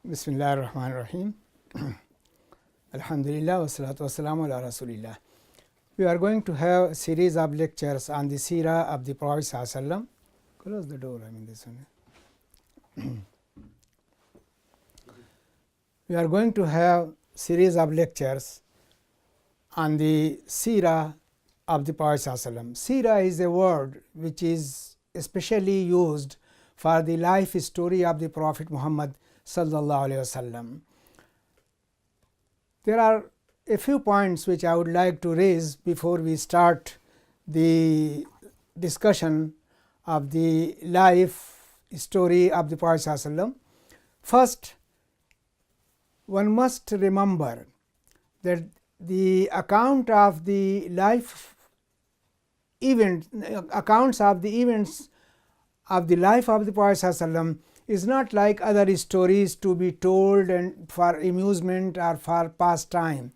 Bismillah ar-Rahman ar-Rahim. Alhamdulillah wa salatu wa salamu ala Rasulillah. We are going to have a series of lectures on the Seerah of the Prophet Sallallahu Alaihi Wasallam. Close the door, this one. We are going to have series of lectures on the Seerah of the Prophet Sallallahu Alaihi Wasallam. Seerah is a word which is especially used for the life story of the Prophet Muhammad Sallallahu Alaihi Wasallam. There are a few points which I would like to raise before we start the discussion of the life story of the Prophet Sallallahu Alaihi Wasallam. First, one must remember that the account of the life event, accounts of the events of the life of the Prophet Sallallahu Alaihi Wasallam is not like other stories to be told and for amusement or for pastime.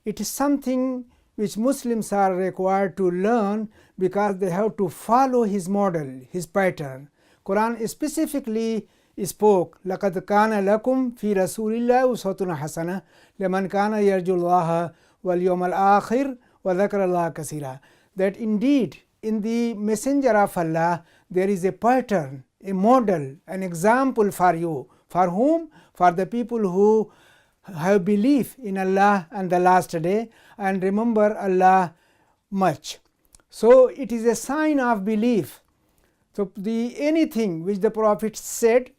It is something which Muslims are required to learn because they have to follow his model, his pattern. Quran specifically spoke, لَقَدْ كَانَ لَكُمْ فِي رَسُولِ اللَّهِ أُسْوَةٌ حَسَنَةٌ لِمَنْ كَانَ يَرْجُو اللَّهَ وَالْيَوْمَ الْآخِرَ وَذَكَرَ اللَّهَ كَثِيرًا. That indeed in the messenger of Allah there is a pattern, a model, an example for you. For whom? For the people who have belief in Allah and the last day and remember Allah much. So it is a sign of belief. So anything which the Prophet said,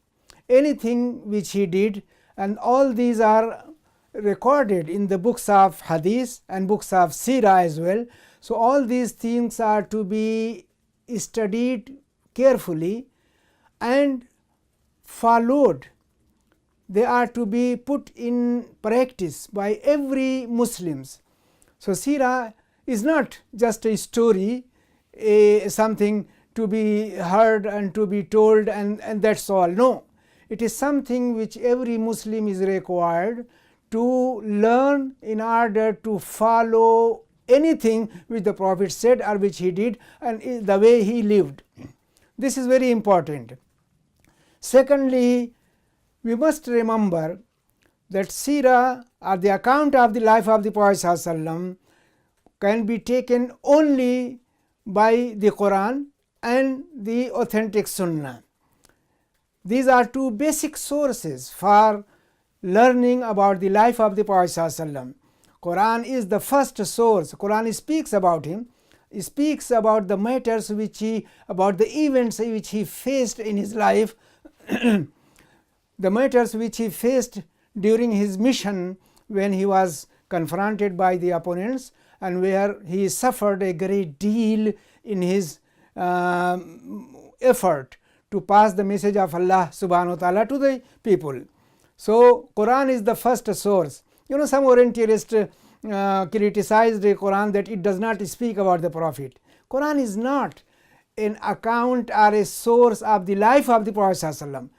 anything which he did, and all these are recorded in the books of Hadith and books of Seerah as well. So all these things are to be studied carefully and followed. They are to be put in practice by every Muslims. So Seerah is not just a story, something to be heard and to be told and that's all. No, it is something which every Muslim is required to learn in order to follow anything which the Prophet said or which he did and the way he lived. This is very important. Secondly, we must remember that Seerah or the account of the life of the Prophet Sallallahu Alaihi Wasallam can be taken only by the Qur'an and the authentic Sunnah. These are two basic sources for learning about the life of the Prophet Sallallahu Alaihi Wasallam. Qur'an is the first source. Qur'an speaks about him. It speaks about the matters which he, about the events which he faced in his life, the matters which he faced during his mission when he was confronted by the opponents and where he suffered a great deal in his effort to pass the message of Allah subhanahu wa ta'ala to the people. So Quran is the first source. You know, some Orientalists criticized the Quran that it does not speak about the Prophet. Quran is not an account or a source of the life of the Prophet Sallallahu Alaihi Wasallam.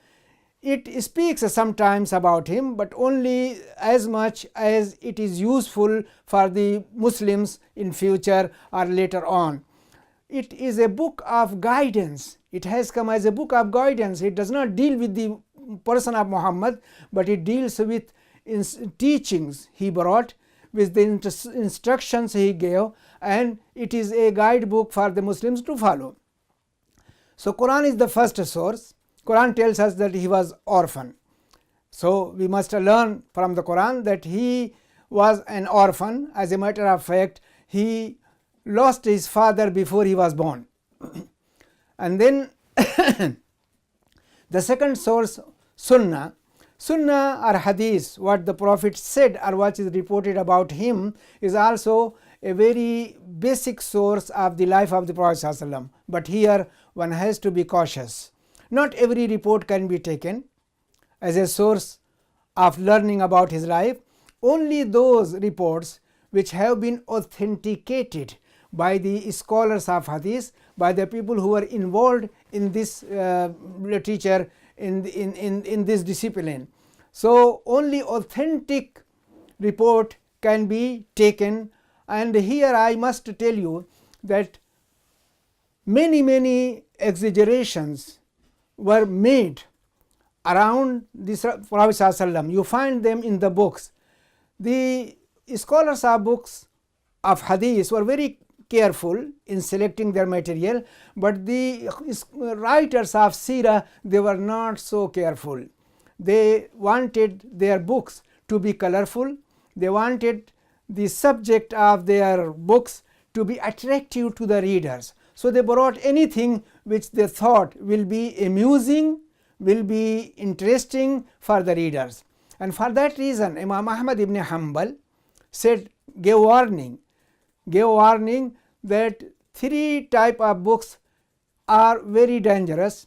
It speaks sometimes about him, but only as much as it is useful for the Muslims in future or later on. It is a book of guidance. It has come as a book of guidance. It does not deal with the person of Muhammad, but it deals with teachings he brought, with the instructions he gave, and it is a guidebook for the Muslims to follow. So Quran is the first source. Quran tells us that he was orphan. So we must learn from the Quran that he was an orphan. As a matter of fact, he lost his father before he was born. And then the second source, Sunnah. Sunnah or Hadith, what the Prophet said or what is reported about him, is also a very basic source of the life of the Prophet Sallallahu Alaihi Wasallam. But here one has to be cautious. Not every report can be taken as a source of learning about his life. Only those reports which have been authenticated by the scholars of Hadith, by the people who were involved in this literature, in this discipline. So only authentic report can be taken, and here I must tell you that many exaggerations were made around the Prophet ﷺ. You find them in the books. The scholars of books of hadith were very careful in selecting their material, but the writers of Seerah, they were not so careful. They wanted their books to be colorful. They wanted the subject of their books to be attractive to the readers. So they brought anything which they thought will be amusing, will be interesting for the readers. And for that reason, Imam Ahmad ibn Hanbal gave warning that 3 types of books are very dangerous.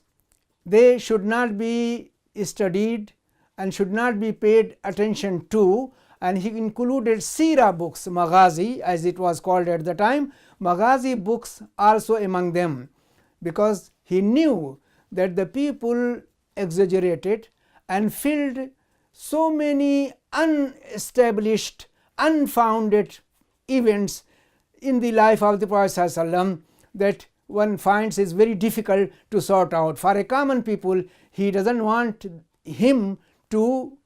They should not be studied and should not be paid attention to, and he included Seerah books, Maghazi as it was called at the time, Maghazi books also among them, because he knew that the people exaggerated and filled so many unestablished, unfounded events in the life of the Prophet ﷺ that one finds is very difficult to sort out. For a common people, he doesn't want them to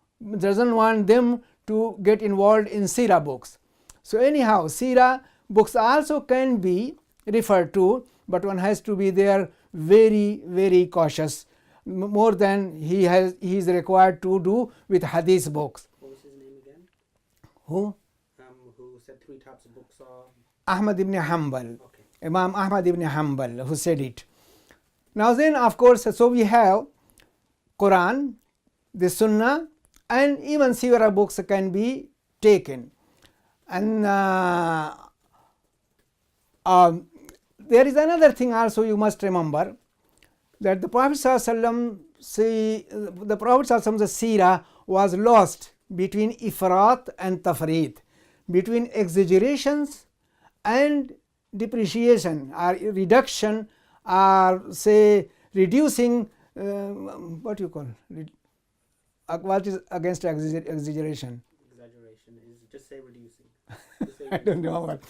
get involved in Seerah books. So anyhow, Seerah books also can be referred to, but one has to be there very, very cautious, more than he is required to do with hadith books. What was his name again? Who said 3 types of books are? Ahmad ibn Hanbal. Okay. Imam Ahmad ibn Hanbal who said it. Now then, of course, so we have Qur'an, the Sunnah, and even Seerah books can be taken. And there is another thing also you must remember, that the Prophet ﷺ, the Seerah was lost between ifrat and tafreet, between exaggerations and depreciation or reduction, or say reducing, what you call, what is against exaggeration? Exaggeration is just say reducing. I don't know what.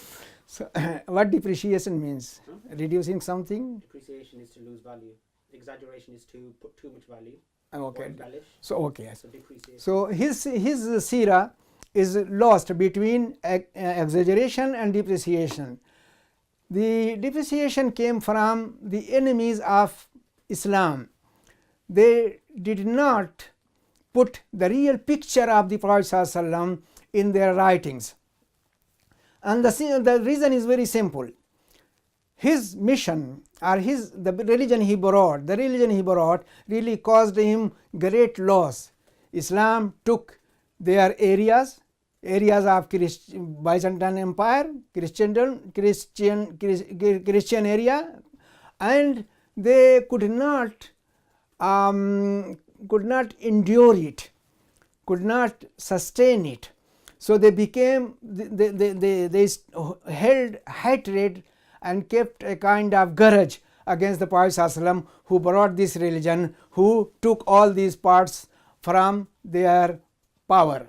So, what depreciation means? Huh? Reducing something? Depreciation is to lose value. Exaggeration is to put too much value. Okay. Embellish. So okay. Yes. So depreciation. So his Seerah is lost between exaggeration and depreciation. The depreciation came from the enemies of Islam. They did not put the real picture of the Prophet ﷺ in their writings. And the reason is very simple. His mission, or the religion he brought really caused him great loss. Islam took their areas of Byzantine Empire, Christian area, and they could not endure it, could not sustain it. So they became, they held hatred and kept a kind of grudge against the Prophet ﷺ, who brought this religion, who took all these parts from their power.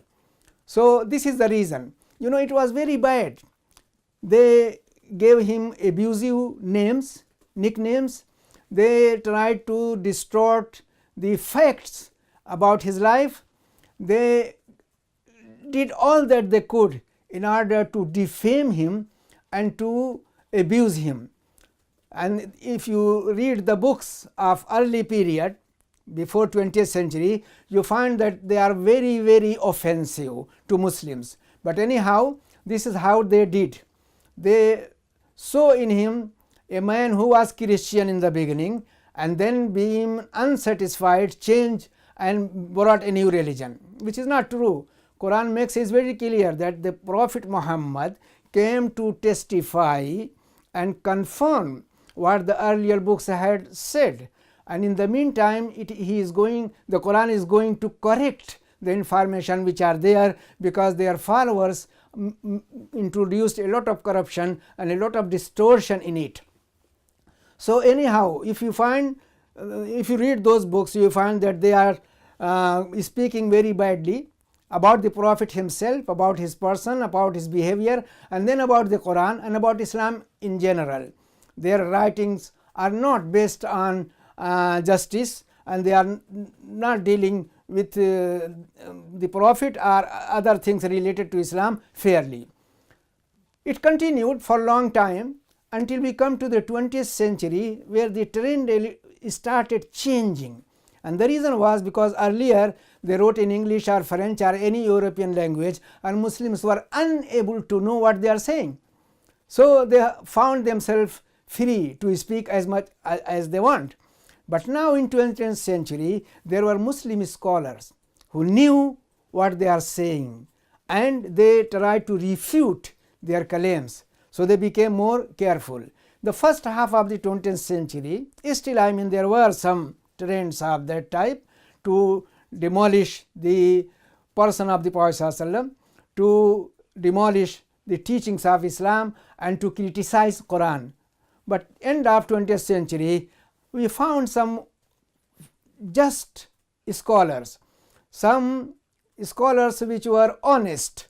So this is the reason. You know, it was very bad. They gave him abusive names, nicknames. They tried to distort the facts about his life. They did all that they could in order to defame him and to abuse him. And if you read the books of early period before 20th century, you find that they are very, very offensive to Muslims. But anyhow, this is how they did. They saw in him a man who was Christian in the beginning, and then being unsatisfied, changed and brought a new religion, which is not true. Quran makes it very clear that the Prophet Muhammad came to testify and confirm what the earlier books had said, and in the meantime the Quran is going to correct the information which are there, because their followers introduced a lot of corruption and a lot of distortion in it. So anyhow, if you read those books, you find that they are speaking very badly about the Prophet himself, about his person, about his behavior, and then about the Quran and about Islam in general. Their writings are not based on justice and they are not dealing with the Prophet or other things related to Islam fairly. It continued for a long time until we come to the 20th century, where the trend started changing. And the reason was because earlier they wrote in English or French or any European language, and Muslims were unable to know what they are saying. So they found themselves free to speak as much as they want. But now in 20th century, there were Muslim scholars who knew what they are saying, and they tried to refute their claims. So they became more careful. The first half of the 20th century, still there were some trends of that type to demolish the person of the Prophet ﷺ, to demolish the teachings of Islam, and to criticize Qur'an. But end of 20th century, we found some just scholars, some scholars which were honest,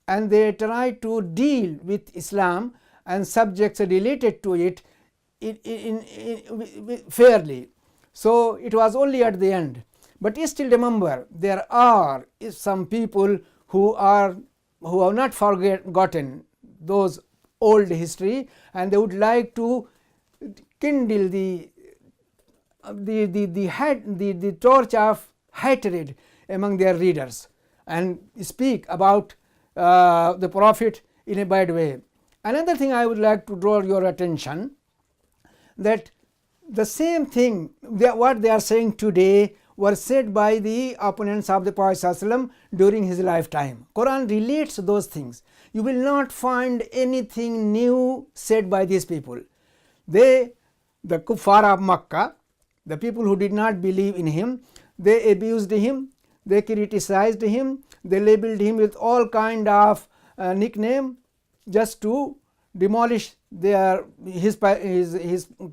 and they tried to deal with Islam and subjects related to it fairly. So it was only at the end. But still remember, there are some people who have not forgotten those old history, and they would like to kindle the torch of hatred among their readers and speak about the Prophet in a bad way. Another thing I would like to draw your attention, that the same thing what they are saying today were said by the opponents of the Prophet ﷺ during his lifetime. Quran relates those things. You will not find anything new said by these people. The kuffar of Makkah, the people who did not believe in him, they abused him, they criticized him, they labeled him with all kind of nickname just to demolish his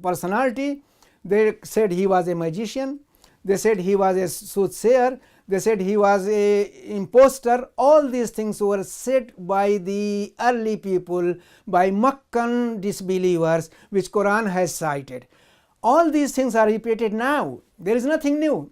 personality. They said he was a magician, they said he was a soothsayer, they said he was a impostor. All these things were said by the early people, by Meccan disbelievers, which Quran has cited. All these things are repeated now. There is nothing new.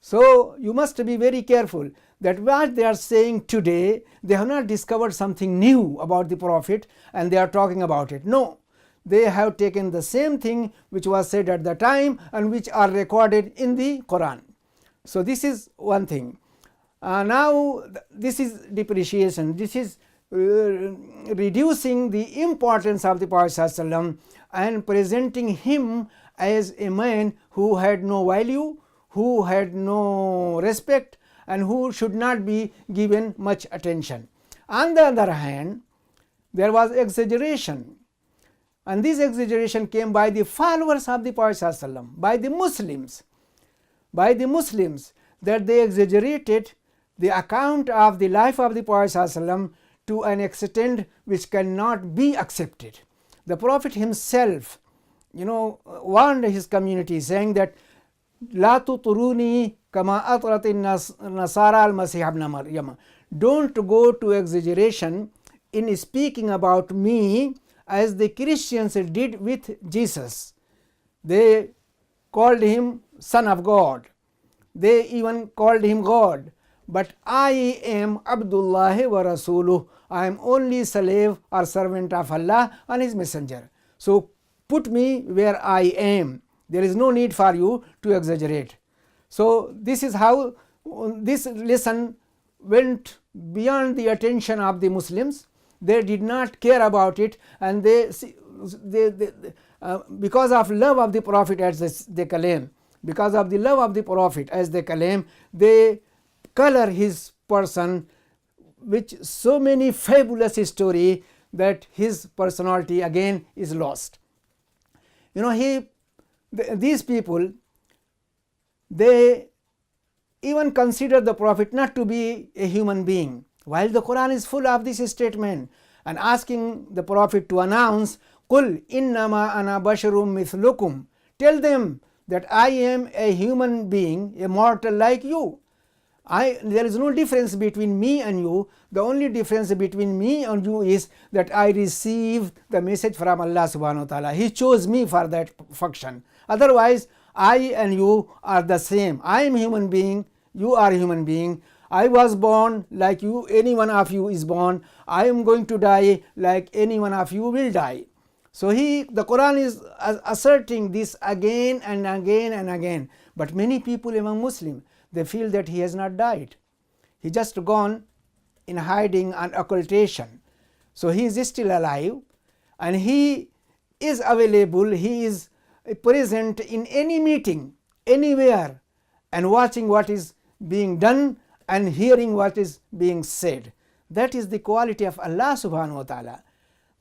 So you must be very careful that what they are saying today, they have not discovered something new about the Prophet and they are talking about it. No, they have taken the same thing which was said at the time and which are recorded in the Quran. So this is one thing. Now this is depreciation. This is reducing the importance of the Prophet ﷺ and presenting him as a man who had no value, who had no respect, and who should not be given much attention. On the other hand, there was exaggeration, and this exaggeration came by the followers of the Prophet ﷺ, by the Muslims, that they exaggerated the account of the life of the Prophet ﷺ to an extent which cannot be accepted. The Prophet himself, warned his community, saying that La tuturuni kama atratin nasara al-masih ibn Maryam. Don't go to exaggeration in speaking about me as the Christians did with Jesus. They called him Son of God. They even called him God. But I am Abdullah wa Rasuluh. I am only slave or servant of Allah and his messenger. So put me where I am. There is no need for you to exaggerate. So this is how this lesson went beyond the attention of the Muslims. They did not care about it, and they because of love of the Prophet, as they claim, because of the love of the Prophet, as they claim, they color his person with so many fabulous story that his personality again is lost. These people, they even consider the Prophet not to be a human being, while the Quran is full of this statement and asking the Prophet to announce, Qul innama ana basharum mithlukum. Tell them that I am a human being, a mortal like you. There is no difference between me and you. The only difference between me and you is that I received the message from Allah subhanahu wa ta'ala. He chose me for that function. Otherwise, I and you are the same. I am human being, you are human being. I was born like you, any one of you is born. I am going to die like any one of you will die. So the Quran is asserting this again and again and again. But many people among Muslims, they feel that he has not died. He just gone in hiding and occultation. So he is still alive and he is available, he is present in any meeting, anywhere, and watching what is being done and hearing what is being said. That is the quality of Allah subhanahu wa ta'ala,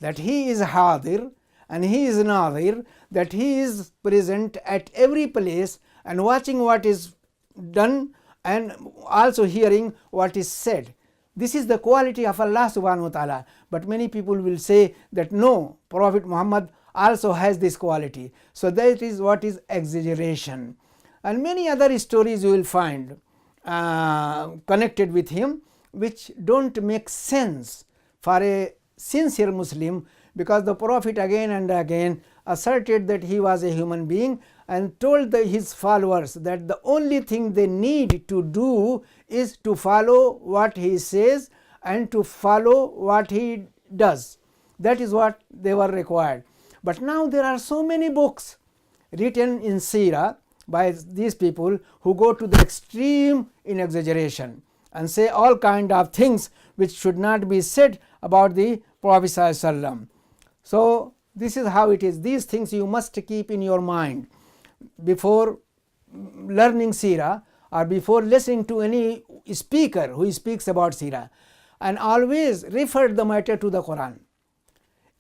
that he is hadir and he is nadir, that he is present at every place and watching what is done and also hearing what is said. This is the quality of Allah subhanahu wa ta'ala. But many people will say that no, Prophet Muhammad also has this quality. So that is what is exaggeration. And many other stories you will find connected with him which don't make sense for a sincere Muslim, because the Prophet again and again asserted that he was a human being and told his followers that the only thing they need to do is to follow what he says and to follow what he does. That is what they were required. But now there are so many books written in Seerah by these people who go to the extreme in exaggeration and say all kind of things which should not be said about the Prophet ﷺ. So this is how it is. These things you must keep in your mind before learning Seerah or before listening to any speaker who speaks about Seerah, and always refer the matter to the Quran.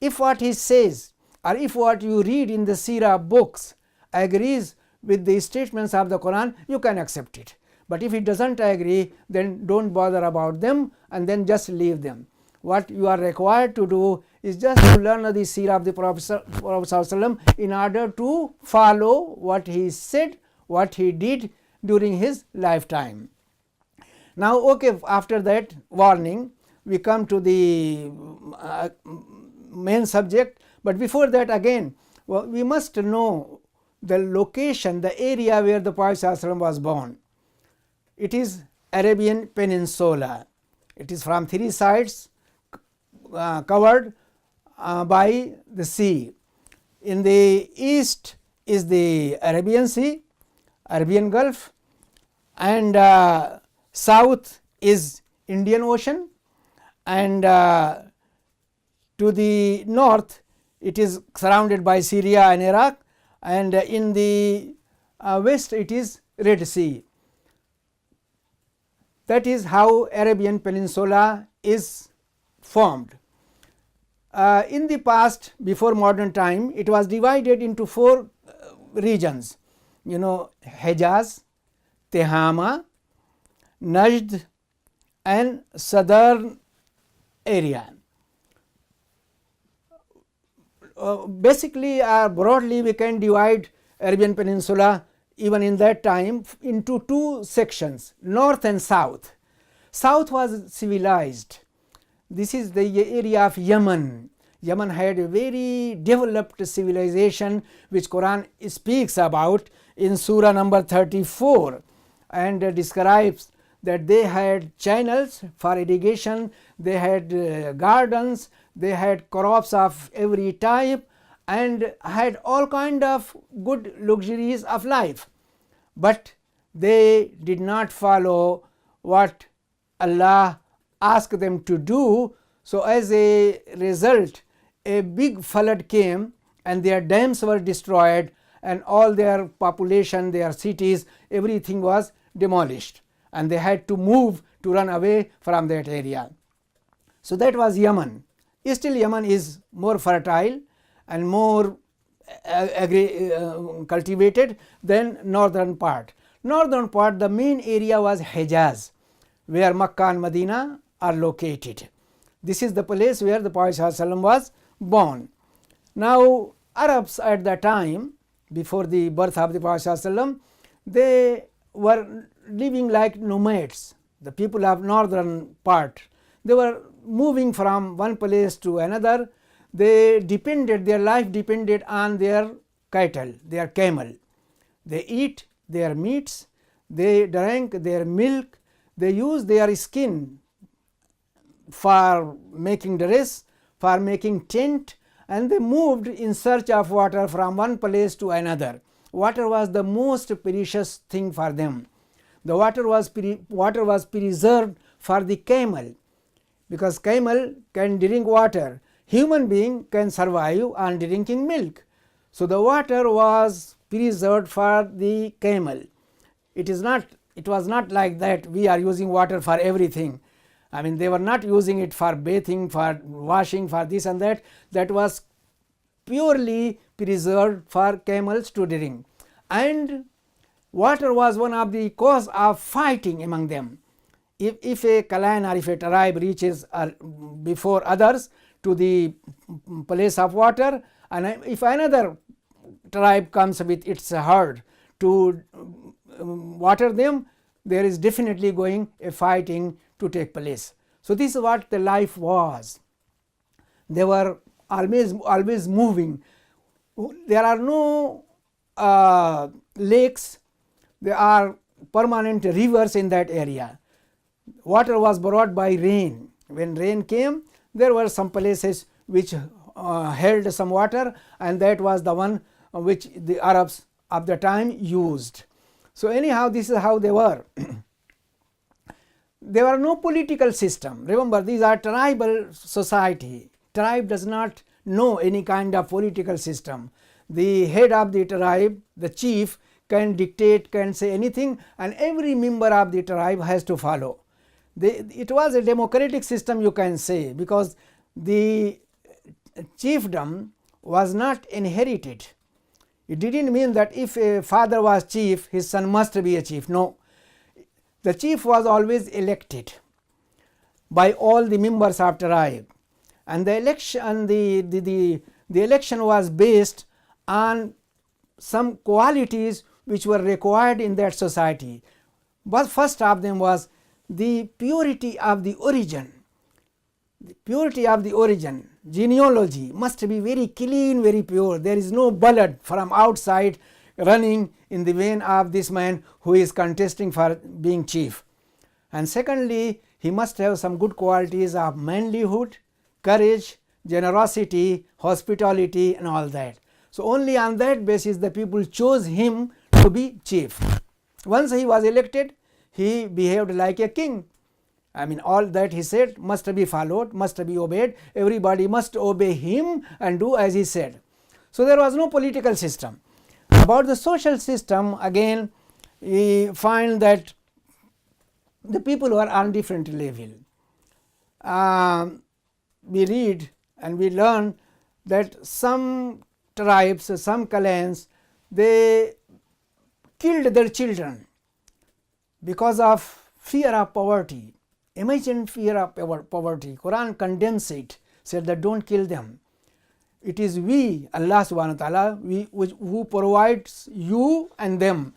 If what he says or if what you read in the Seerah books agrees with the statements of the Quran, you can accept it. But if it doesn't agree, then don't bother about them and then just leave them. What you are required to do is just to learn the Seerah of the Prophet ﷺ in order to follow what he said, what he did during his lifetime. Now, okay, after that warning, we come to the main subject. But before that, again, we must know the location, the area where the Prophet ﷺ was born. It is Arabian Peninsula. It is from three sides covered by the sea. In the east is the Arabian Sea, Arabian Gulf, and south is Indian Ocean, and to the north it is surrounded by Syria and Iraq, and in the west it is Red Sea. That is how Arabian Peninsula is formed. In the past, before modern time, it was divided into four regions, Hejaz, Tehama, Najd, and southern area. Basically, broadly, we can divide Arabian Peninsula even in that time into two sections, north and south. South was civilized. This is the area of Yemen. Yemen had a very developed civilization which Quran speaks about in Surah number 34 and describes that they had channels for irrigation, they had gardens, they had crops of every type and had all kind of good luxuries of life. But they did not follow what Allah asked them to do. So as a result, a big flood came and their dams were destroyed and all their population, their cities, everything was demolished and they had to move to run away from that area. So that was Yemen. Still Yemen is more fertile and more cultivated than northern part. Northern part, the main area was Hejaz, where Makkah and Medina are located. This is the place where the Prophet ﷺ was born. Now, Arabs at that time, before the birth of the Prophet ﷺ, they were living like nomads, the people of northern part. They were moving from one place to another. They depended, their life depended on their cattle, their camel. They eat their meats, they drank their milk, they use their skin for making dress, for making tent, and they moved in search of water from one place to another. Water was the most precious thing for them. The water was preserved for the camel, because camel can drink water. Human being can survive on drinking milk. So, the water was preserved for the camel. It was not like that we are using water for everything. I mean, they were not using it for bathing, for washing, for this and that. That was purely preserved for camels to drink. And water was one of the cause of fighting among them. If a clan or if a tribe reaches before others to the place of water, and if another tribe comes with its herd to water them, there is definitely going a fighting to take place. So, this is what the life was. They were always moving. There are no lakes, there are permanent rivers in that area. Water was brought by rain. When rain came, there were some places which held some water, and that was the one which the Arabs of the time used. So, anyhow, this is how they were. There were no political system. Remember, these are tribal society. Tribe does not know any kind of political system. The head of the tribe, the chief, can dictate, can say anything, and every member of the tribe has to follow. It was a democratic system, you can say, because the chiefdom was not inherited. It did not mean that if a father was chief, his son must be a chief. No. The chief was always elected by all the members of tribe, and the election was based on some qualities which were required in that society. But first of them was the purity of the origin. The purity of the origin, genealogy must be very clean, very pure. There is no blood from outside running in the vein of this man who is contesting for being chief. And secondly, he must have some good qualities of manlyhood, courage, generosity, hospitality, and all that. So, only on that basis the people chose him to be chief. Once he was elected, he behaved like a king. I mean, all that he said must be followed, must be obeyed. Everybody must obey him and do as he said. So, there was no political system. About the social system, again we find that the people were on different level. We read and we learn that some tribes, some clans, they killed their children because of fear of poverty. Imagine fear of poverty. Quran condemns it, said that don't kill them. It is we, Allah subhanahu wa ta'ala, who provides you and them.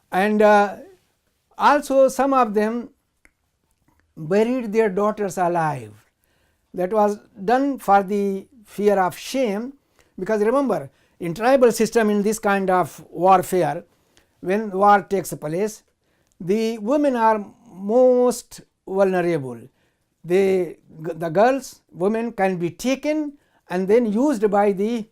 And also some of them buried their daughters alive. That was done for the fear of shame, because remember, in tribal system, in this kind of warfare, when war takes place, the women are most vulnerable. The girls, women can be taken and then used by the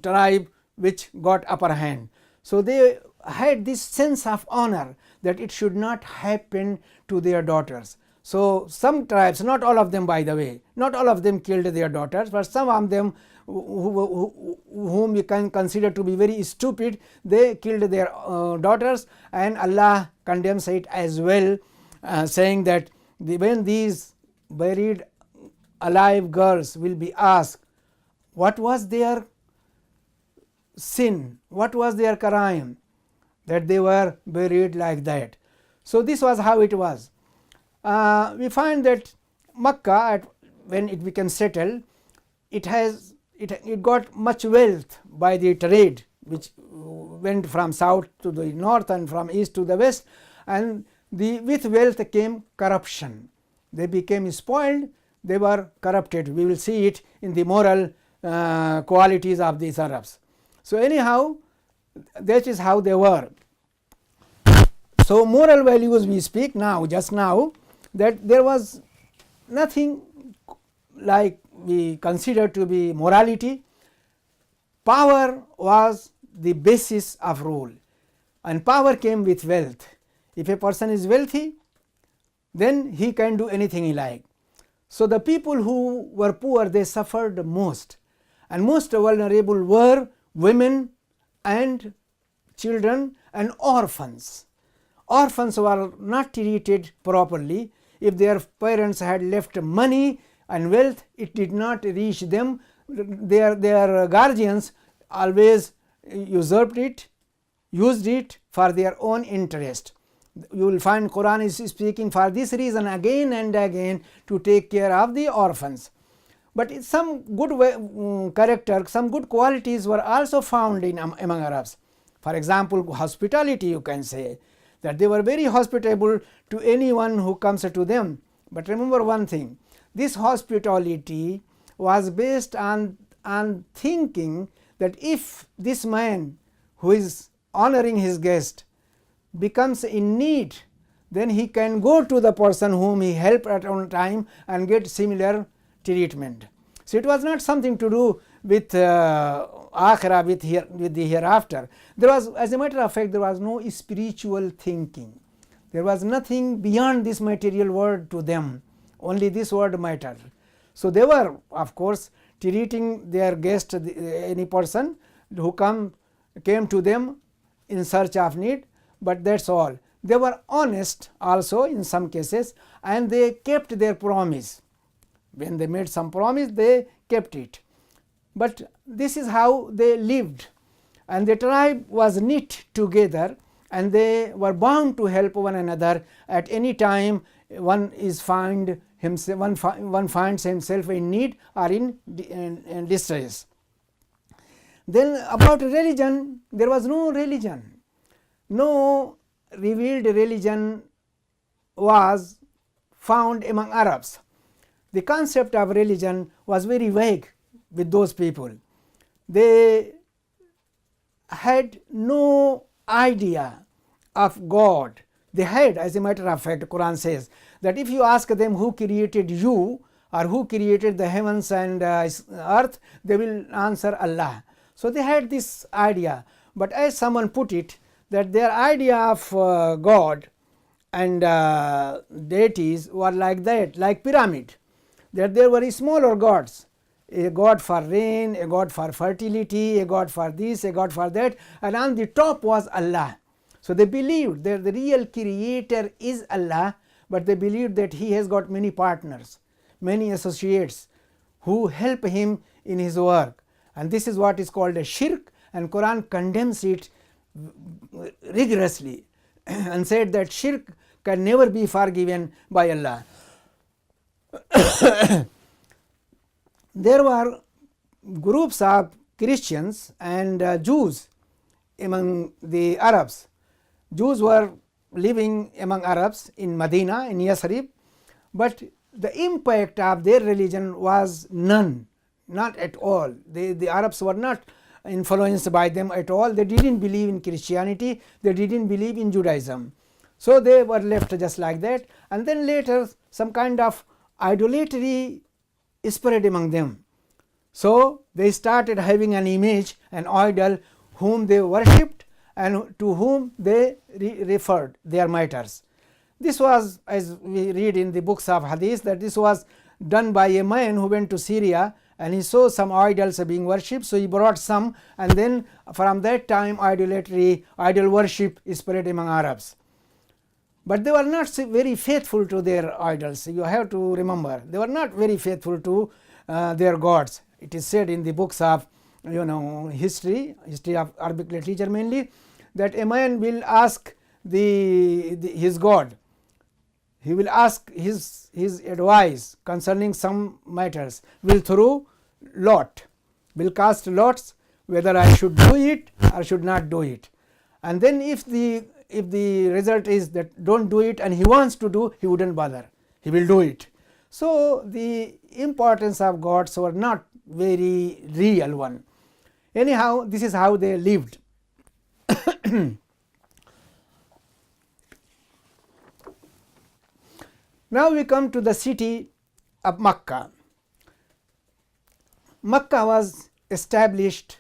tribe which got upper hand. So, they had this sense of honor that it should not happen to their daughters. So, some tribes, not all of them by the way, not all of them killed their daughters, but some of them whom we can consider to be very stupid, they killed their daughters, and Allah condemns it as well, saying that when these buried alive girls will be asked what was their sin, what was their crime, that they were buried like that. So, this was how it was. We find that Makkah, when it became settled, it got much wealth by the trade which went from south to the north and from east to the west, and with wealth came corruption. They became spoiled, they were corrupted. We will see it in the moral qualities of these Arabs. So, anyhow that is how they were. So, moral values we speak now, just now, that there was nothing like we consider to be morality. Power was the basis of rule, and power came with wealth. If a person is wealthy, then he can do anything he like. So, the people who were poor, they suffered most, and most vulnerable were women and children and orphans. Orphans were not treated properly. If their parents had left money and wealth, it did not reach them. Their guardians always usurped it, used it for their own interest. You will find Quran is speaking for this reason again and again, to take care of the orphans. But some good character, some good qualities were also found in among Arabs. For example, hospitality, you can say that they were very hospitable to anyone who comes to them. But remember one thing, this hospitality was based on thinking that if this man who is honoring his guest becomes in need, then he can go to the person whom he helped at one time and get similar treatment. So, it was not something to do with akhirah, with the hereafter. There was, as a matter of fact, there was no spiritual thinking. There was nothing beyond this material world to them, only this world mattered. So, they were of course treating their guest, any person who came to them in search of need, but that is all. They were honest also in some cases, and they kept their promise. When they made some promise, they kept it. But this is how they lived, and the tribe was knit together, and they were bound to help one another at any time one finds himself in need or in distress. Then about religion, there was no religion. No revealed religion was found among Arabs. The concept of religion was very vague with those people. They had no idea of God. They had, as a matter of fact, Quran says that if you ask them who created you or who created the heavens and earth, they will answer Allah. So, they had this idea, but as someone put it, that their idea of God and deities were like that, like pyramid, that there were smaller gods, a god for rain, a god for fertility, a god for this, a god for that, and on the top was Allah. So, they believed that the real creator is Allah, but they believed that he has got many partners, many associates who help him in his work, and this is what is called a shirk, and Quran condemns it rigorously and said that shirk can never be forgiven by Allah. There were groups of Christians and Jews among the Arabs. Jews were living among Arabs in Medina, in Yathrib, but the impact of their religion was none, not at all. The Arabs were not influenced by them at all. They did not believe in Christianity, they did not believe in Judaism. So, they were left just like that, and then later some kind of idolatry spread among them. So, they started having an image, an idol whom they worshipped and to whom they referred their matters. This was, as we read in the books of hadith, that this was done by a man who went to Syria and he saw some idols being worshipped, so he brought some, and then from that time idolatry, idol worship spread among Arabs. But they were not very faithful to their idols. You have to remember, they were not very faithful to their gods. It is said in the books of history of Arabic literature mainly, that a man will ask his god, he will ask his advice concerning some matters, will throw lot, will cast lots whether I should do it or should not do it, and then if the result is that don't do it and he wants to do, he wouldn't bother, he will do it. So, the importance of gods were not very real one. Anyhow, this is how they lived. Now we come to the city of Makkah. Makkah was established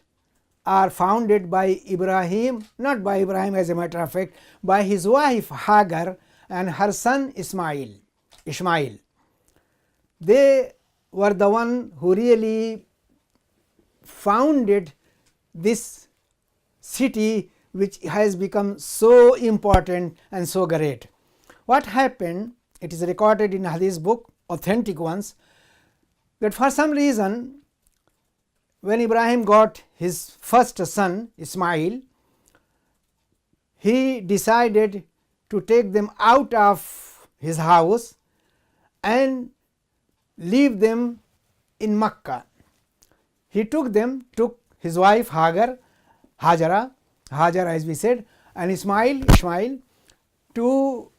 or founded by Ibrahim, not by Ibrahim as a matter of fact, by his wife Hagar and her son Ishmael. They were the one who really founded this city, which has become so important and so great. What happened? It is recorded in Hadith book, authentic ones, that for some reason when Ibrahim got his first son Ismail, he decided to take them out of his house and leave them in Makkah. He took his wife Hajar as we said, and Ishmael to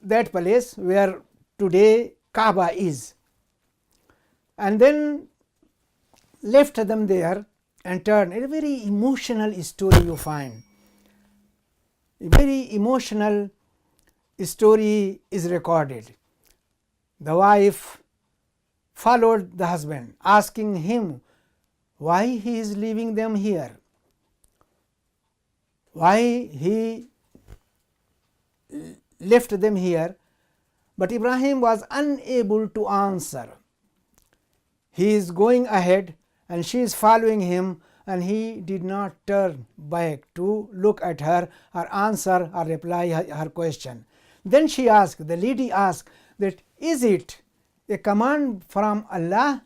that place where today Kaaba is, and then left them there and turned. A very emotional story you find. A very emotional story is recorded. The wife followed the husband, asking him why he is leaving them here, why he left them here, but Ibrahim was unable to answer. He is going ahead and she is following him, and he did not turn back to look at her or answer or reply her question. Then she asked, the lady asked, that is it a command from Allah?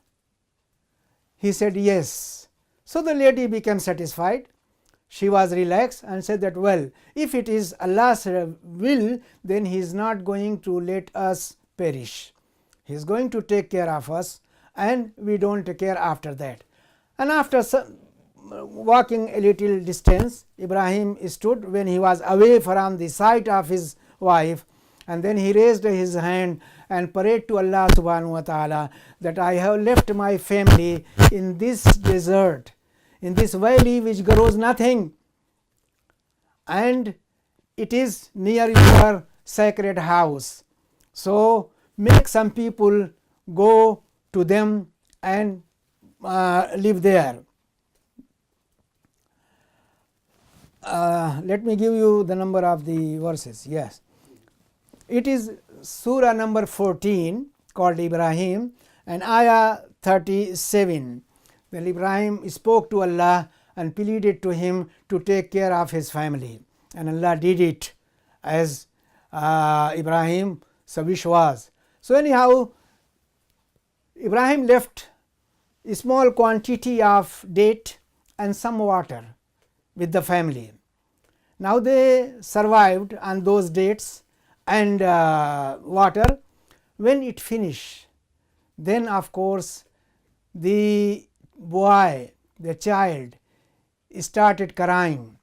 He said yes. So the lady became satisfied. She was relaxed and said that, well, if it is Allah's will, then He is not going to let us perish. He is going to take care of us, and we don't care after that. And after walking a little distance, Ibrahim stood when he was away from the sight of his wife, and then he raised his hand and prayed to Allah subhanahu wa ta'ala that I have left my family in this desert, in this valley which grows nothing, and it is near your sacred house. So make some people go to them and live there. Let me give you the number of the verses. Yes, it is Surah number 14 called Ibrahim, and ayah 37. When Ibrahim spoke to Allah and pleaded to him to take care of his family, and Allah did it as Ibrahim's wish was. So anyhow, Ibrahim left a small quantity of date and some water with the family. Now they survived on those dates and water. When it finished, then of course the boy, the child, started crying.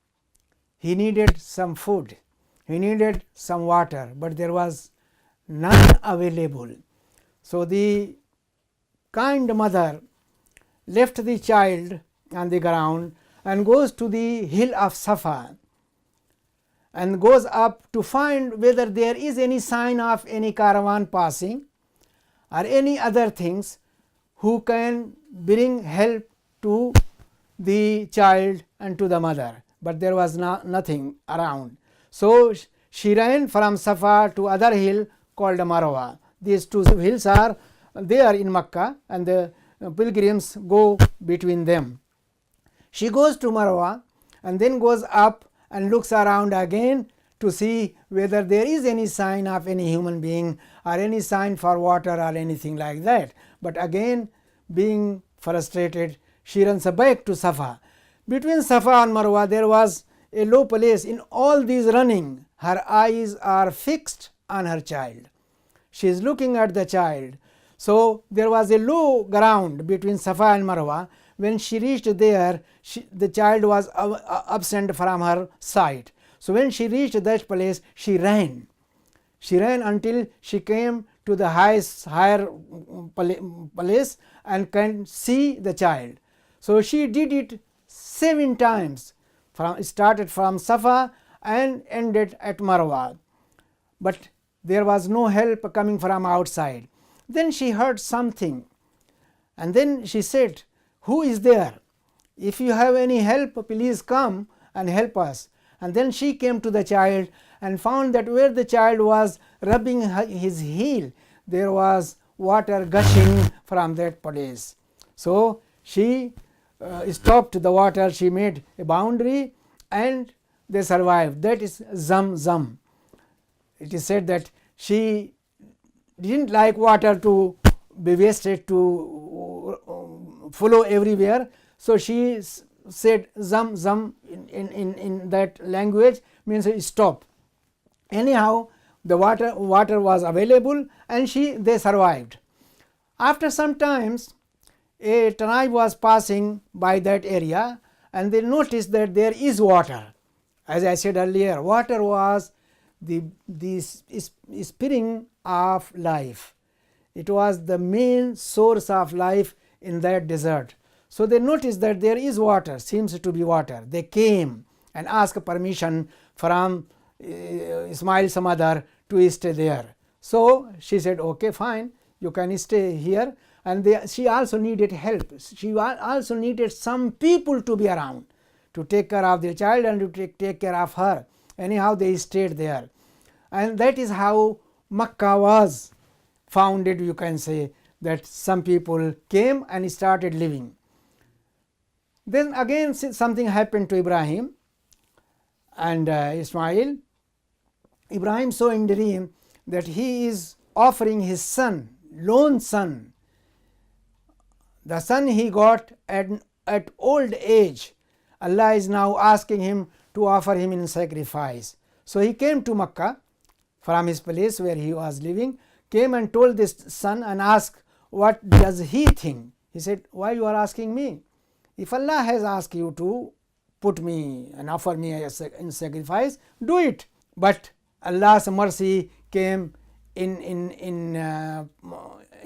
He needed some food, he needed some water, but there was none available. So the kind mother left the child on the ground and goes to the hill of Safa and goes up to find whether there is any sign of any caravan passing or any other things who can bring help to the child and to the mother, but there was nothing around. So she ran from Safa to other hill called Marwa. These two hills are there in Makkah, and the pilgrims go between them. She goes to Marwa and then goes up and looks around again to see whether there is any sign of any human being or any sign for water or anything like that. But again, being frustrated, she runs back to Safa. Between Safa and Marwa there was a low place. In all these running, her eyes are fixed on her child. She is looking at the child. So there was a low ground between Safa and Marwa. When she reached there, the child was absent from her sight. So when she reached that place, she ran. She ran until she came to the higher place and can see the child. So she did it 7 times. Started from Safa and ended at Marwa. But there was no help coming from outside. Then she heard something, and then she said, "Who is there? If you have any help, please come and help us." And then she came to the child and found that where the child was rubbing his heel, there was water gushing from that place. So she stopped the water, she made a boundary, and they survived. That is Zam. It is said that she didn't like water to be wasted, to flow everywhere. So she said Zam in that language, means stop. Anyhow, the water was available, and they survived. After some times, a tribe was passing by that area, and they noticed that there is water. As I said earlier, water was the spring of life. It was the main source of life in that desert. So they noticed that there is water, seems to be water. They came and asked permission from Ismail's mother to stay there. So she said, "Okay, fine, you can stay here." And she also needed help. She also needed some people to be around to take care of their child and to take care of her. Anyhow, they stayed there. And that is how Makkah was founded, you can say, that some people came and started living. Then again something happened to Ibrahim and Ismail. Ibrahim saw in dream that he is offering his son, lone son, the son he got at old age. Allah is now asking him to offer him in sacrifice. So he came to Makkah from his place where he was living, came and told this son and asked, "What does he think?" He said, "Why you are asking me? If Allah has asked you to put me and offer me in sacrifice, do it." But Allah's mercy came in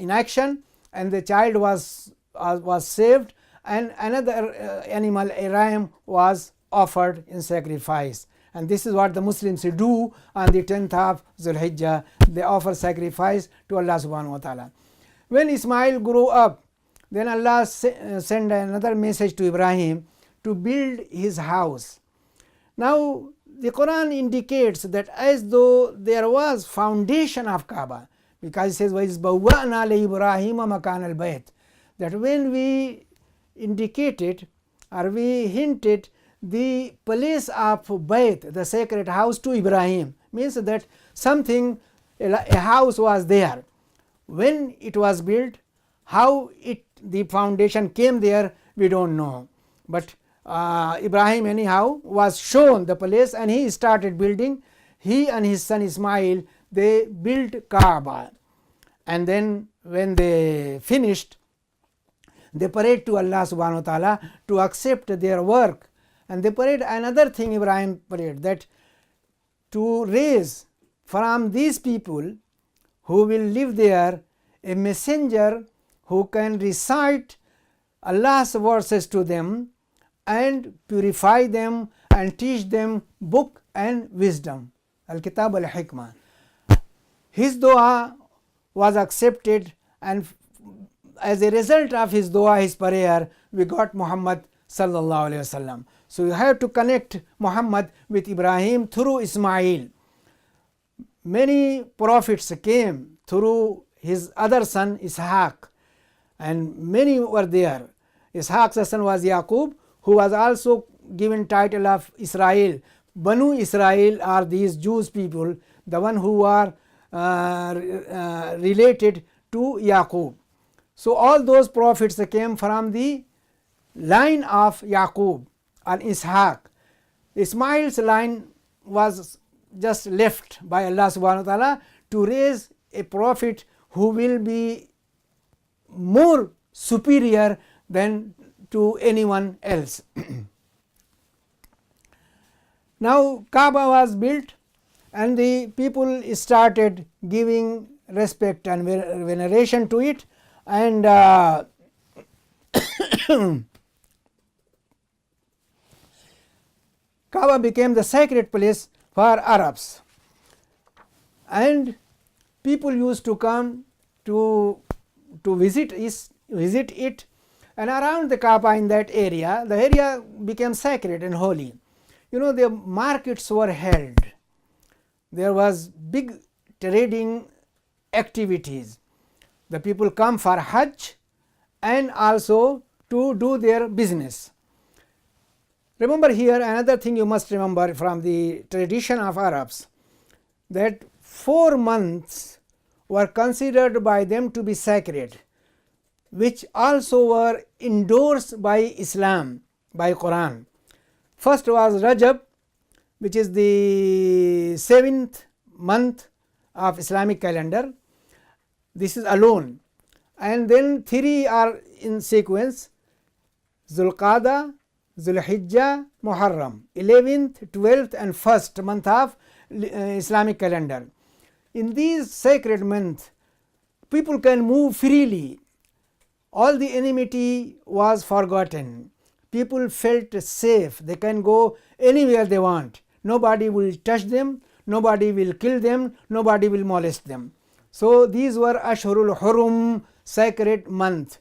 action, and the child was saved, and another animal, a ram, was offered in sacrifice. And this is what the Muslims do on the 10th of Zulhijjah. They offer sacrifice to Allah subhanahu wa ta'ala. When Ismail grew up, then Allah sent another message to Ibrahim to build his house. Now the Quran indicates that as though there was foundation of Kaaba, because it says وَإِذْ بَوَّأْنَا لِإِبْرَاهِيمَ مَكَانَ الْبَيْتِ, that when we indicated or we hinted the place of Bayt, the sacred house, to Ibrahim, means that something, a house was there. When it was built, how the foundation came there, we don't know. But Ibrahim anyhow was shown the place, and he started building. He and his son Ismail, they built Kaaba, and then when they finished, they prayed to Allah subhanahu wa ta'ala to accept their work. And they prayed another thing. Ibrahim prayed that to raise from these people who will live there a messenger who can recite Allah's verses to them and purify them and teach them book and wisdom, al-kitab al-hikmah. His dua was accepted, and as a result of his dua, his prayer, we got Muhammad sallallahu alaihi wasallam. So you have to connect Muhammad with Ibrahim through Ismail. Many prophets came through his other son Ishaq, and many were there. Ishaq's son was Yaqub, who was also given title of Israel. Banu Israel are these Jews people, the one who are related to Yaqub. So all those prophets came from the line of Yaqub and Ishaq. Ismail's line was just left by Allah subhanahu wa ta'ala to raise a prophet who will be more superior than to anyone else. Now Kaaba was built, and the people started giving respect and veneration to it, and Kaaba became the sacred place for Arabs, and people used to come to visit it, and around the Kaaba in that area, the area became sacred and holy. The markets were held, there was big trading activities. The people come for Hajj and also to do their business. Remember here another thing you must remember from the tradition of Arabs, that 4 months were considered by them to be sacred, which also were endorsed by Islam, by Qur'an. First was Rajab, which is the 7th month of Islamic calendar. This is alone, and then 3 are in sequence: Zulqada, Zulhijjah, Muharram, 11th, 12th and 1st month of Islamic calendar. In these sacred months, people can move freely. All the enmity was forgotten. People felt safe. They can go anywhere they want. Nobody will touch them, nobody will kill them, nobody will molest them. So, these were Ashhurul Hurum, sacred month,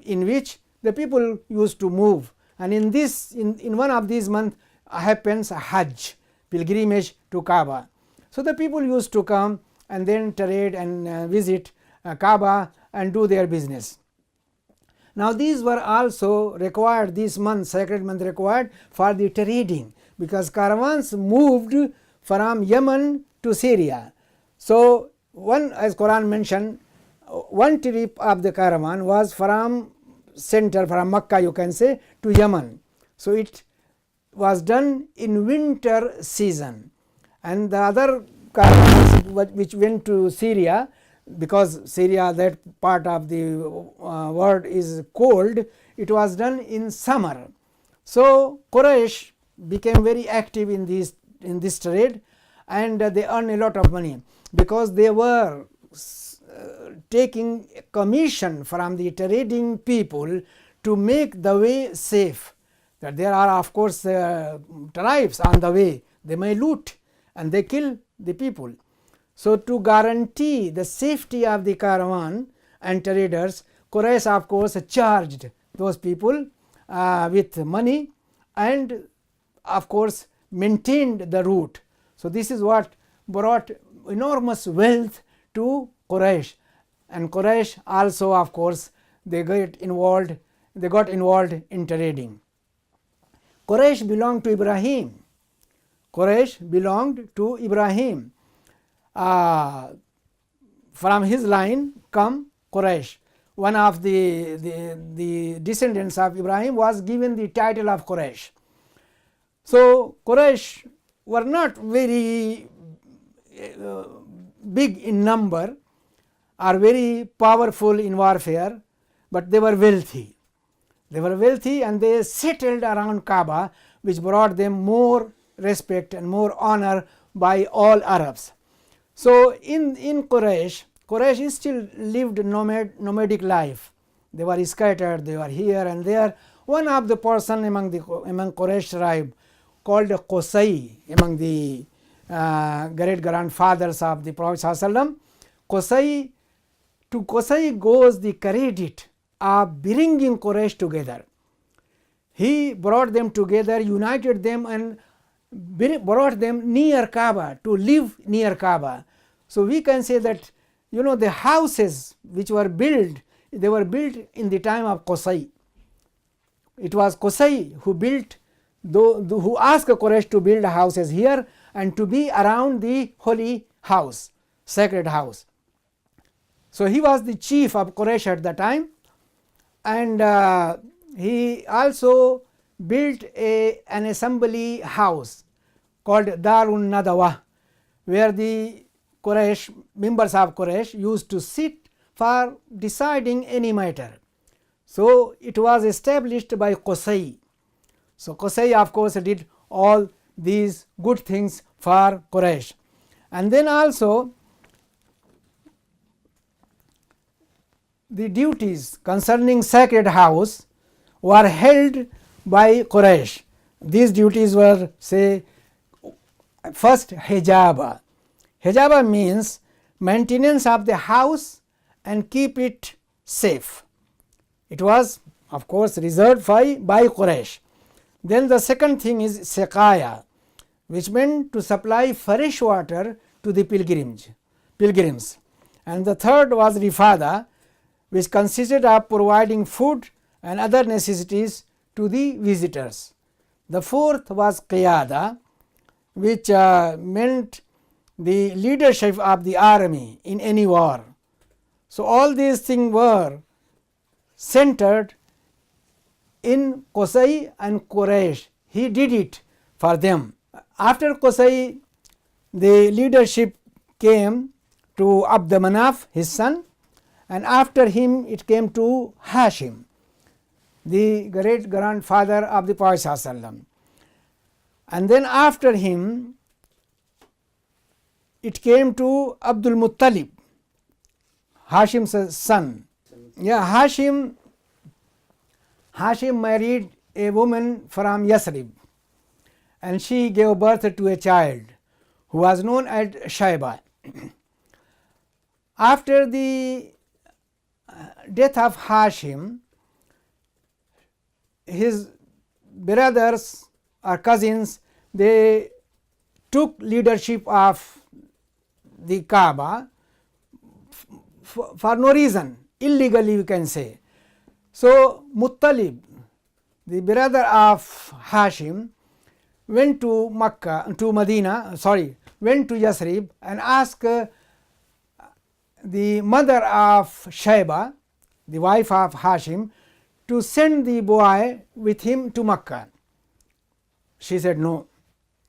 in which the people used to move, and in one of these months happens Hajj, pilgrimage to Kaaba. So, the people used to come and then trade and visit Kaaba and do their business. Now, these were also required, these months, sacred month required for the trading, because caravans moved from Yemen to Syria. So, as Quran mentioned, one trip of the caravan was from Makkah, you can say, to Yemen. So, it was done in winter season, and the other caravans which went to Syria, because Syria, that part of the world is cold, it was done in summer. So, Quraish became very active in this trade, and they earned a lot of money, because they were taking commission from the trading people to make the way safe. That there are of course tribes on the way, they may loot and they kill the people. So, to guarantee the safety of the caravan and traders, Quraish of course charged those people with money, and of course maintained the route. So, this is what brought enormous wealth to Quraish, and Quraish also of course they got involved in trading. Quraish belonged to Ibrahim. From his line come Quraish. One of the descendants of Ibrahim was given the title of Quraish. So, Quraish were not very big in number or very powerful in warfare, but they were wealthy. And they settled around Kaaba, which brought them more respect and more honor by all Arabs. So, in Quraish still lived nomadic life. They were scattered, they were here and there. One of the person among Quraish tribe called Qusay, among the great grandfathers of the Prophet ﷺ, to Qusay goes the credit of bringing Quraish together. He brought them together, united them, and brought them near Kaaba, to live near Kaaba. So, we can say that the houses which were built, they were built in the time of Qusay. It was Qusay who built, who asked Quraish to build houses here and to be around the holy house, sacred house. So, he was the chief of Quraish at the time, and he also built an assembly house called Darun Nadawah, where the members of Quraish used to sit for deciding any matter. So, it was established by Qusay. So, Qusay of course did all these good things for Quraish. And then also the duties concerning sacred house were held by Quraish. These duties were, say, first hijaba. Hijaba means maintenance of the house and keep it safe. It was of course reserved by Quraish. Then the second thing is siqaya, which meant to supply fresh water to the pilgrims. And the third was rifada, which consisted of providing food and other necessities to the visitors. The fourth was qiyada, which meant the leadership of the army in any war. So, all these things were centered in Qusay and Quraish. He did it for them. After Qusay, the leadership came to Abd Manaf, his son, and after him it came to Hashim, the great grandfather of the Prophet ﷺ. And then after him it came to Abdul Muttalib, Hashim's son. Yeah, Hashim married a woman from Yasrib, and she gave birth to a child who was known as Shaiba. After the death of Hashim, his brothers or cousins, they took leadership of the Kaaba for no reason, illegally we can say. So, Muttalib, the brother of Hashim, went to went to Yasrib and asked the mother of Shaiba, the wife of Hashim, to send the boy with him to Makkah. She said, no,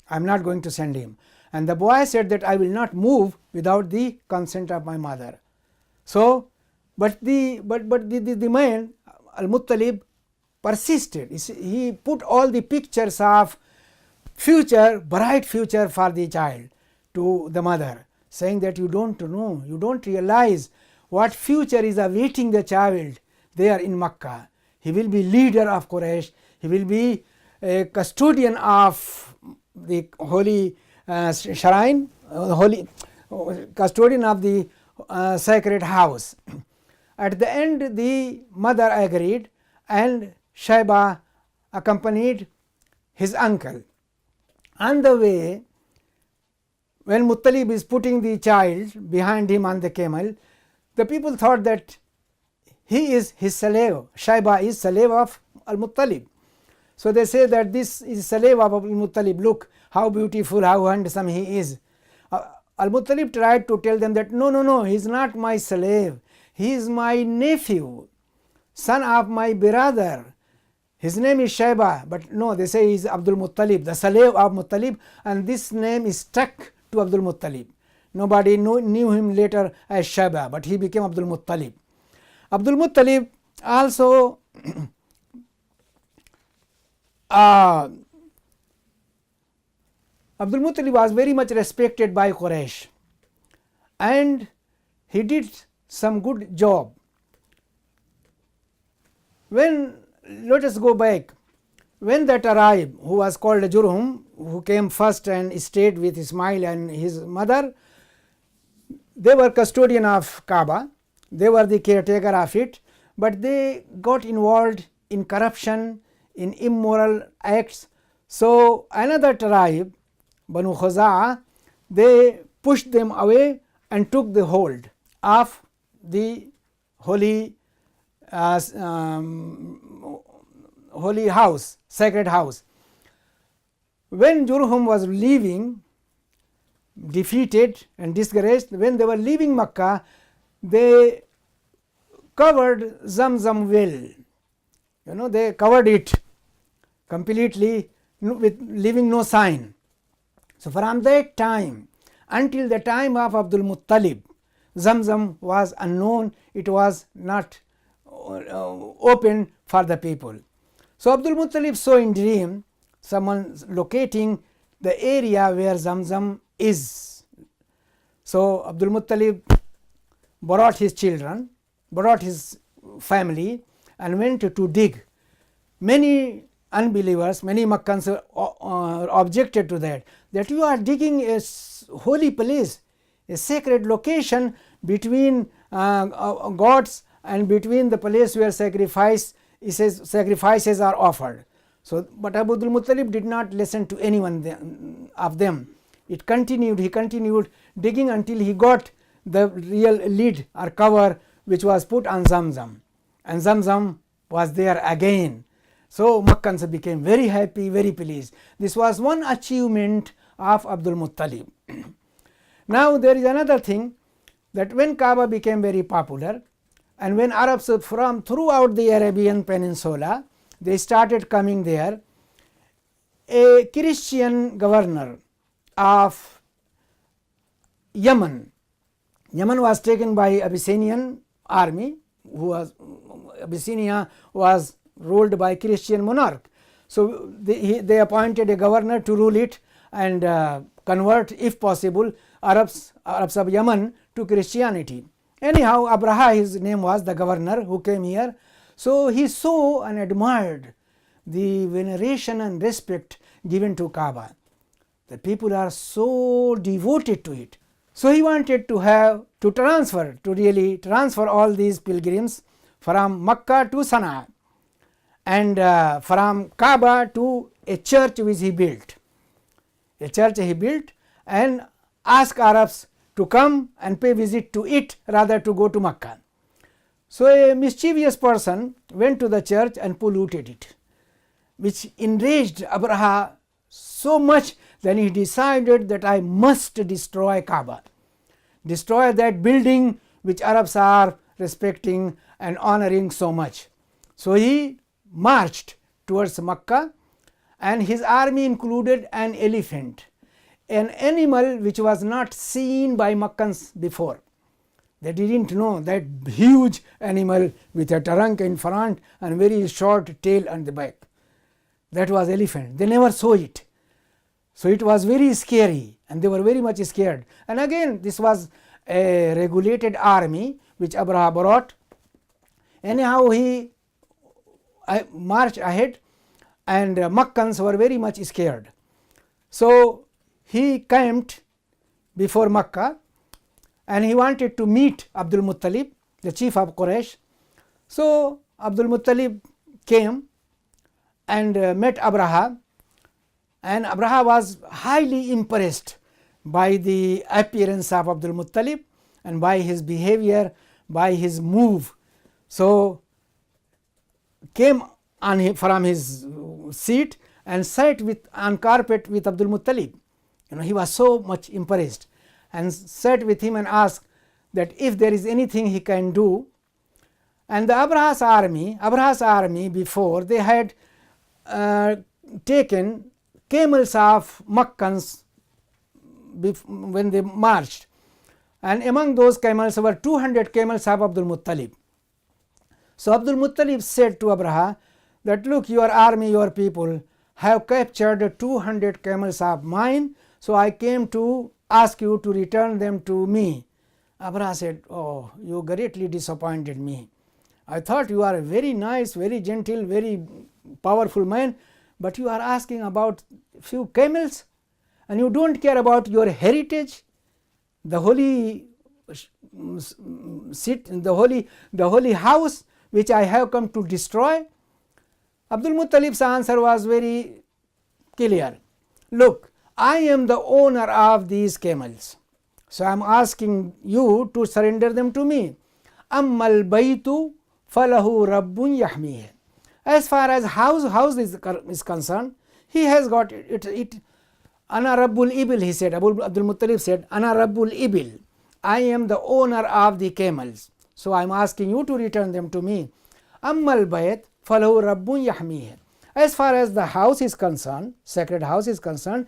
I am not going to send him. And the boy said that I will not move without the consent of my mother. So, but the man, Al-Muttalib, persisted. He put all the pictures of bright future for the child to the mother, saying that you don't know, you don't realize what future is awaiting the child there in Makkah. He will be leader of Quraish, he will be a custodian of the holy shrine, custodian of the sacred house. At the end, the mother agreed, and Shaiba accompanied his uncle. On the way, when Muttalib is putting the child behind him on the camel, the people thought that he is his slave. Shaiba is slave of Al-Muttalib. So they say that this is slave of Al-Muttalib. Look how beautiful, how handsome he is. Al-Muttalib tried to tell them that no, he is not my slave. He is my nephew, son of my brother. His name is Shaiba, but no, they say he is Abdul Muttalib, the slave of Muttalib, and this name is stuck to Abdul Muttalib. Nobody knew him later as Shaiba, but he became Abdul Muttalib. Abdul Muttalib also Abdul Muttalib was very much respected by Quraish, and he did some good job. Let us go back. When that Arab who was called Jurhum, who came first and stayed with Ismail and his mother, they were custodian of Kaaba, they were the caretaker of it, but they got involved in corruption, in immoral acts. So another tribe, Banu Khuza'a, they pushed them away and took the hold of the holy house, sacred house. When Jurhum was leaving, defeated and discouraged, when they were leaving Makkah, they covered Zamzam well. They covered it completely with leaving no sign. So from that time until the time of Abdul Muttalib, Zamzam was unknown, it was not open for the people. So Abdul Muttalib saw in dream someone locating the area where Zamzam is. So Abdul Muttalib brought his children, brought his family and went to dig. Many unbelievers, many Makkans objected to that you are digging a holy place, a sacred location between gods and between the place where sacrifices are offered. So, but Abu Muttalib did not listen to anyone of them. He continued digging until he got the real lid or cover which was put on Zamzam, and Zamzam was there again. So, Makkans became very happy, very pleased. This was one achievement of Abdul Muttalib. Now, there is another thing, that when Kaaba became very popular and when Arabs from throughout the Arabian Peninsula, they started coming there, a Christian governor of Yemen was taken by Abyssinian army, Abyssinia was ruled by Christian monarch. So, they appointed a governor to rule it and convert, if possible, Arabs of Yemen to Christianity. Anyhow, Abraha, his name was, the governor who came here. So, he saw and admired the veneration and respect given to Kaaba. The people are so devoted to it. So, he wanted to really transfer all these pilgrims from Makkah to Sana'a, and from Kaaba to a church which he built. And ask Arabs to come and pay visit to it rather to go to Makkah. So, a mischievous person went to the church and polluted it, which enraged Abraha so much that he decided that I must destroy Kaaba, destroy that building which Arabs are respecting and honoring so much. So, he marched towards Makkah, and his army included an elephant, an animal which was not seen by Makkans before. They did not know that huge animal with a trunk in front and very short tail on the back. That was elephant. They never saw it. So, it was very scary and they were very much scared. And again, this was a regulated army which Abraha brought. Anyhow, he marched ahead, and Makkans were very much scared. So, he camped before Makkah and he wanted to meet Abdul Muttalib, the chief of Quraish. So, Abdul Muttalib came and met Abraha, and Abraha was highly impressed by the appearance of Abdul Muttalib and by his behavior, by his move. So, came from his seat and sat on carpet with Abdul Muttalib. He was so much impressed and sat with him and asked that if there is anything he can do. And the Abraha's army before, they had taken camels of Makkans when they marched, and among those camels were 200 camels of Abdul Muttalib. So, Abdul Muttalib said to Abraha that, look, your army, your people have captured 200 camels of mine, so I came to ask you to return them to me. Abraha said, oh, you greatly disappointed me. I thought you are a very nice, very gentle, very powerful man, but you are asking about few camels and you do not care about your heritage, the holy the holy house which I have come to destroy. Abdul Muttalib's answer was very clear. Look, I am the owner of these camels, so I am asking you to surrender them to me. Ammal baytu falahu rabbun yahmih. As far as house is concerned, he has got it. Ana rabbul ibil, he said. Abdul Muttalib said, Ana rabbul ibil. I am the owner of the camels, so I am asking you to return them to me. Ammal bayt falahu rabbun yahmih. As far as the house is concerned, sacred house is concerned,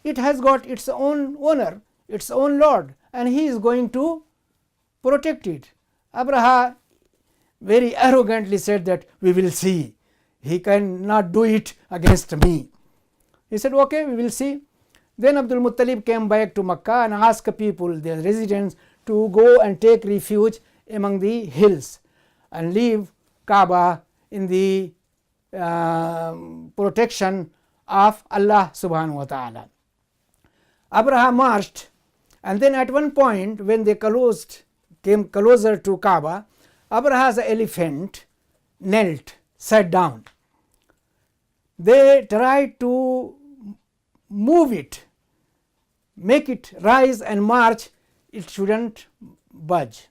it has got its own owner, its own lord, and he is going to protect it. Abraha very arrogantly said that we will see. He cannot do it against me. He said, okay, we will see. Then Abdul Muttalib came back to Makkah and asked people, their residents, to go and take refuge among the hills and leave Kaaba in the protection of Allah subhanahu wa ta'ala. Abraha marched, and then at one point when they came closer to Kaaba, Abraha's elephant knelt, sat down. They tried to move it, make it rise and march. It shouldn't budge.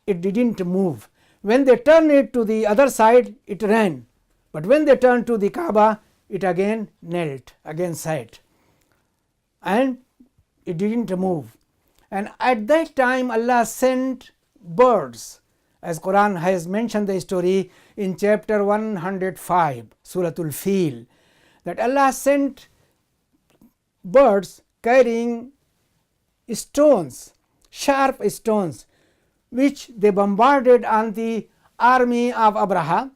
It didn't move. When they turned it to the other side, it ran. But when they turned to the Kaaba, it again knelt, again sat. And it didn't move. And at that time Allah sent birds, as Quran has mentioned the story in chapter 105, Suratul Fil, that Allah sent birds carrying stones, sharp stones, which they bombarded on the army of Abraha,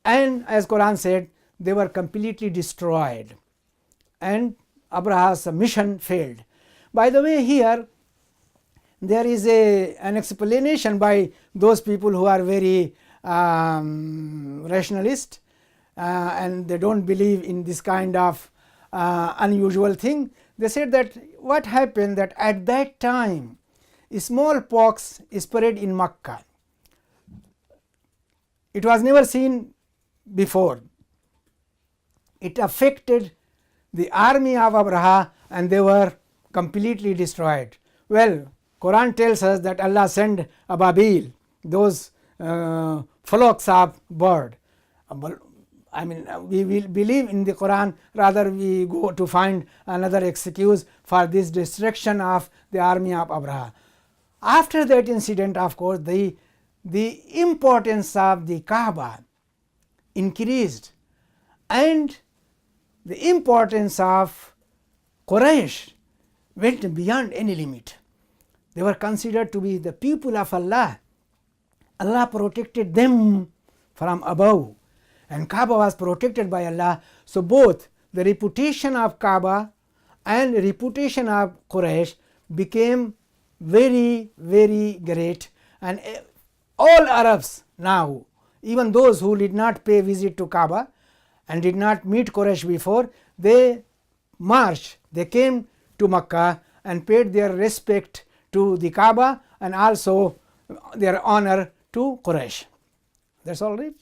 and as Quran said, they were completely destroyed and Abraha's mission failed. By the way, here there is an explanation by those people who are very rationalist and they don't believe in this kind of unusual thing. They said that what happened, that at that time smallpox spread in Makkah. It was never seen before. It affected the army of Abraha and they were completely destroyed. Well, Quran tells us that Allah sent ababil, those flocks of bird. I mean, we will believe in the Quran, rather we go to find another excuse for this destruction of the army of Abraha. After that incident, of course, the importance of the Kaaba increased and the importance of Quraish went beyond any limit. They were considered to be the people of Allah. Allah protected them from above and Kaaba was protected by Allah. So both the reputation of Kaaba and reputation of Quraish became very, very great, and all Arabs now, even those who did not pay visit to Kaaba and did not meet Quraish before, they marched, they came to Makkah and paid their respect to the Kaaba and also their honor to Quraish. That's all right.